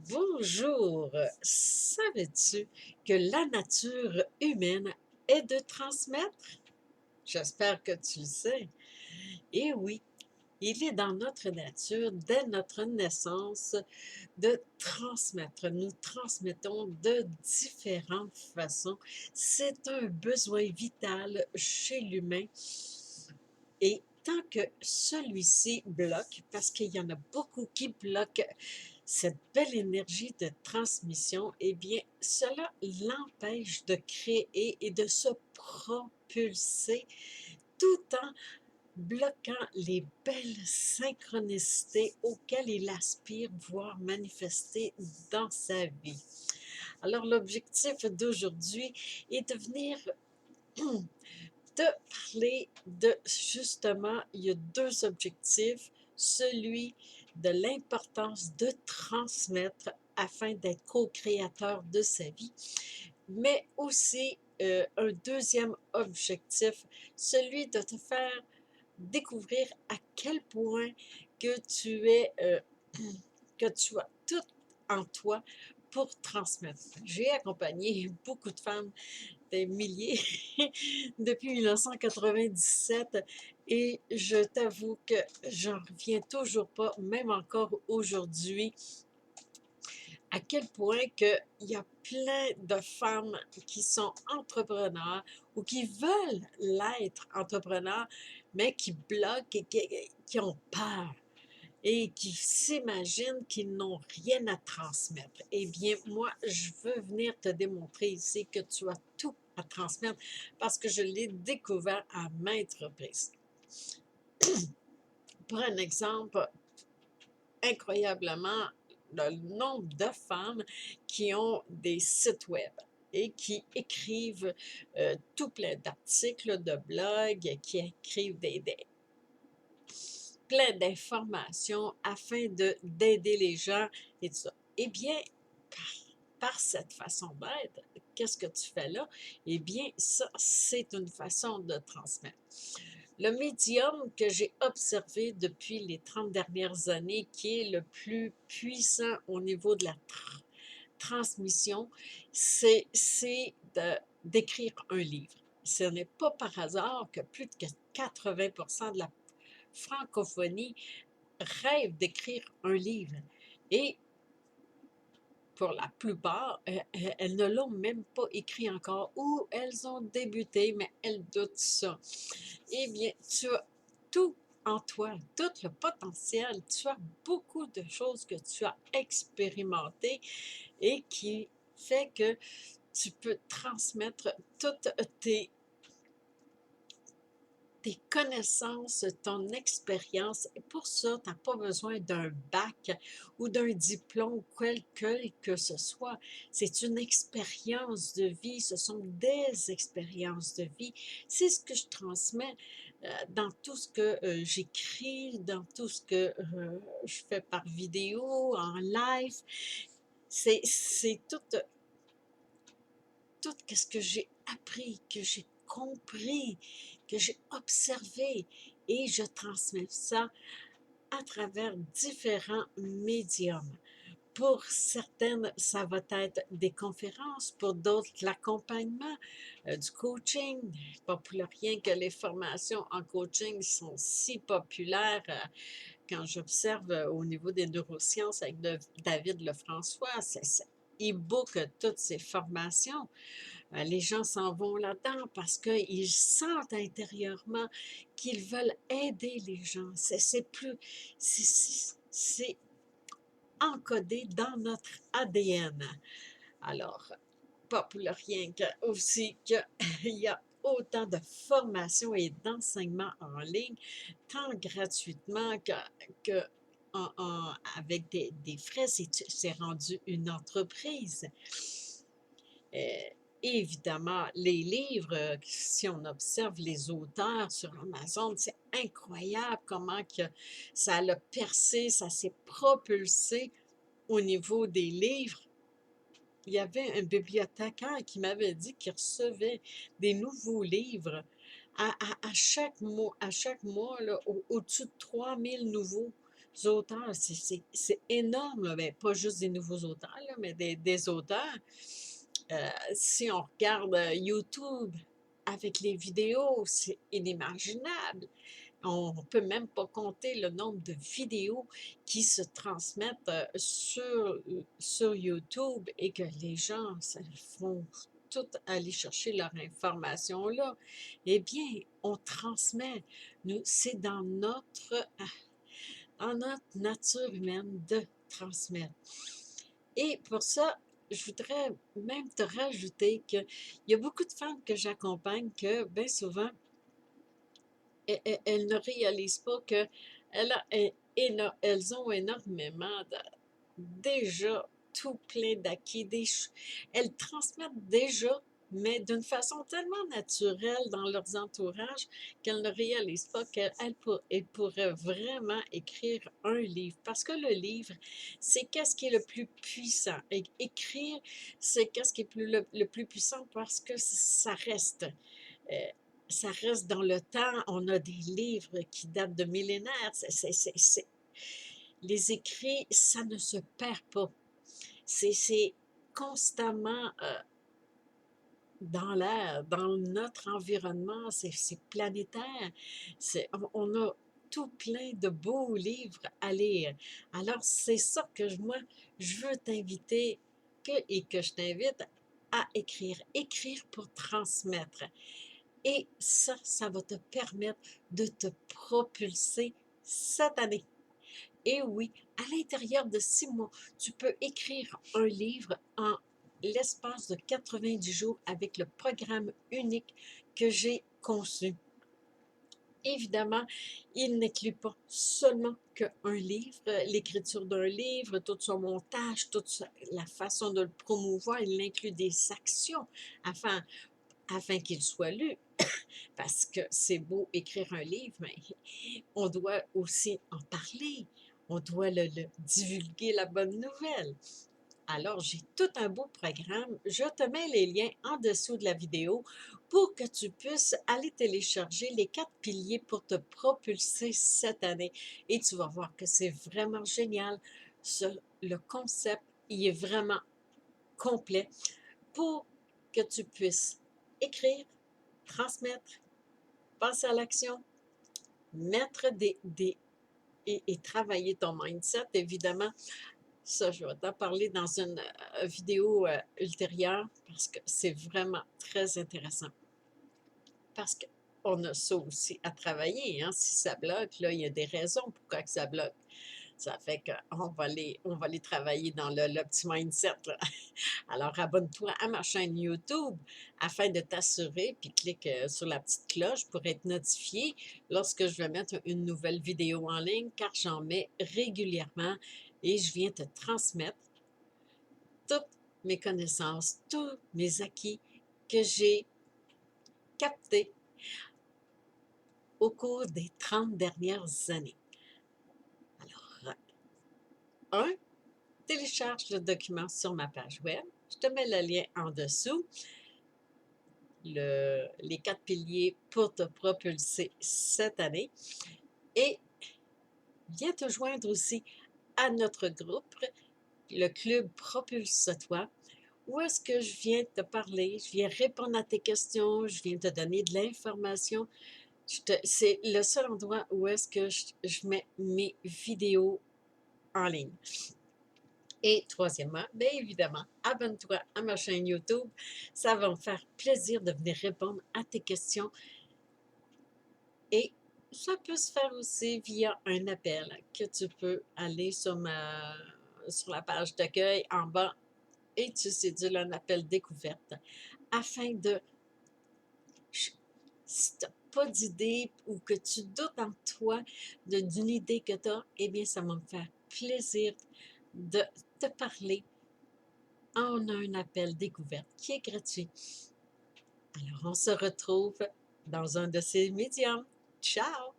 Bonjour, savais-tu que la nature humaine est de transmettre? J'espère que tu le sais. Et oui, il est dans notre nature, dès notre naissance, de transmettre. Nous transmettons de différentes façons. C'est un besoin vital chez l'humain et tant que celui-ci bloque, parce qu'il y en a beaucoup qui bloquent cette belle énergie de transmission, eh bien, cela l'empêche de créer et de se propulser tout en bloquant les belles synchronicités auxquelles il aspire voir manifester dans sa vie. Alors, l'objectif d'aujourd'hui est de venir te parler de, justement, il y a deux objectifs, celui de l'importance de transmettre afin d'être co-créateur de sa vie, mais aussi un deuxième objectif, celui de te faire découvrir à quel point que tu es, que tu as tout en toi pour transmettre. J'ai accompagné beaucoup de femmes, des milliers, depuis 1997 et je t'avoue que j'en reviens toujours pas, même encore aujourd'hui, à quel point qu'il y a plein de femmes qui sont entrepreneurs ou qui veulent l'être entrepreneurs, mais qui bloquent et qui ont peur et qui s'imaginent qu'ils n'ont rien à transmettre. Eh bien, moi, je veux venir te démontrer ici que tu as tout à transmettre parce que je l'ai découvert à maintes reprises. Pour un exemple, incroyablement, le nombre de femmes qui ont des sites web et qui écrivent tout plein d'articles, de blogs, qui écrivent plein d'informations afin d'aider les gens et tout ça. Eh bien, par cette façon d'être, qu'est-ce que tu fais là? Eh bien, ça, c'est une façon de transmettre. Le médium que j'ai observé depuis les 30 dernières années, qui est le plus puissant au niveau de la transmission, c'est d'écrire un livre. Ce n'est pas par hasard que plus de 80% de la francophonie rêve d'écrire un livre. Et pour la plupart, elles ne l'ont même pas écrit encore ou elles ont débuté, mais elles doutent ça. Eh bien, tu as tout en toi, tout le potentiel. Tu as beaucoup de choses que tu as expérimentées et qui fait que tu peux transmettre toutes tes connaissances, ton expérience. Et pour ça, tu n'as pas besoin d'un bac ou d'un diplôme, quel que ce soit. C'est une expérience de vie, ce sont des expériences de vie. C'est ce que je transmets dans tout ce que j'écris, dans tout ce que je fais par vidéo, en live. C'est tout ce que j'ai appris, que j'ai compris, que j'ai observé et je transmets ça à travers différents médiums. Pour certaines, ça va être des conférences, pour d'autres, l'accompagnement, du coaching. Pas pour rien que les formations en coaching sont si populaires quand j'observe au niveau des neurosciences avec David Lefrançois. Il book toutes ces formations. Les gens s'en vont là-dedans parce qu'ils sentent intérieurement qu'ils veulent aider les gens. C'est encodé dans notre ADN. Alors, pas pour rien que, aussi qu'il y a autant de formations et d'enseignements en ligne, tant gratuitement que avec des frais, c'est rendu une entreprise. Évidemment, les livres, si on observe les auteurs sur Amazon, c'est incroyable comment que ça a percé, ça s'est propulsé au niveau des livres. Il y avait un bibliothécaire qui m'avait dit qu'il recevait des nouveaux livres à chaque mois, là, au-dessus de 3000 nouveaux. auteurs, c'est énorme, là. Ben, pas juste des nouveaux auteurs, là, mais des auteurs. Si on regarde YouTube avec les vidéos, c'est inimaginable. On ne peut même pas compter le nombre de vidéos qui se transmettent sur YouTube et que les gens font tout aller chercher leur information là. Eh bien, on transmet. Nous, c'est dans notre nature humaine de transmettre. Et pour ça, je voudrais même te rajouter qu'il y a beaucoup de femmes que j'accompagne que, bien souvent, elles ne réalisent pas qu'elles elles ont énormément déjà tout plein d'acquis. Elles transmettent déjà, mais d'une façon tellement naturelle dans leurs entourages qu'elles ne réalisent pas qu'elles pourraient vraiment écrire un livre. Parce que le livre, c'est qu'est-ce qui est le plus puissant. Écrire, c'est qu'est-ce qui est le plus puissant parce que euh, ça reste dans le temps. On a des livres qui datent de millénaires. Les écrits, ça ne se perd pas. C'est constamment dans l'air, dans notre environnement, c'est planétaire. On a tout plein de beaux livres à lire. Alors, c'est ça que moi, je veux t'inviter et que je t'invite à écrire. Écrire pour transmettre. Et ça va te permettre de te propulser cette année. Et oui, à l'intérieur de 6 mois, tu peux écrire un livre en l'espace de 90 jours avec le programme unique que j'ai conçu. Évidemment, il n'inclut pas seulement qu'un livre, l'écriture d'un livre, tout son montage, la façon de le promouvoir, il inclut des actions afin qu'il soit lu. Parce que c'est beau écrire un livre, mais on doit aussi en parler. On doit le divulguer la bonne nouvelle. Alors, j'ai tout un beau programme. Je te mets les liens en dessous de la vidéo pour que tu puisses aller télécharger les 4 piliers pour te propulser cette année. Et tu vas voir que c'est vraiment génial. Le concept, il est vraiment complet pour que tu puisses écrire, transmettre, passer à l'action, mettre et travailler ton mindset, évidemment. Ça, je vais t'en parler dans une vidéo ultérieure parce que c'est vraiment très intéressant. Parce qu'on a ça aussi à travailler. Hein? Si ça bloque, là, il y a des raisons pourquoi que ça bloque. Ça fait on va les travailler dans le petit mindset. Là. Alors, abonne-toi à ma chaîne YouTube afin de t'assurer, puis clique sur la petite cloche pour être notifié lorsque je vais mettre une nouvelle vidéo en ligne, car j'en mets régulièrement et je viens te transmettre toutes mes connaissances, tous mes acquis que j'ai captés au cours des 30 dernières années. Alors, télécharge le document sur ma page web. Je te mets le lien en dessous. Les 4 piliers pour te propulser cette année. Et viens te joindre aussi à notre groupe, le club Propulse-toi, où est-ce que je viens te parler, je viens répondre à tes questions, je viens te donner de l'information. C'est le seul endroit où est-ce que je mets mes vidéos en ligne. Et troisièmement, bien évidemment, abonne-toi à ma chaîne YouTube. Ça va me faire plaisir de venir répondre à tes questions. Et ça peut se faire aussi via un appel que tu peux aller sur la page d'accueil en bas et tu cédules un appel découverte afin de, si tu n'as pas d'idée ou que tu doutes en toi d'une idée que tu as, eh bien, ça va me faire plaisir de te parler en un appel découverte qui est gratuit. Alors, on se retrouve dans un de ces médiums. Ciao!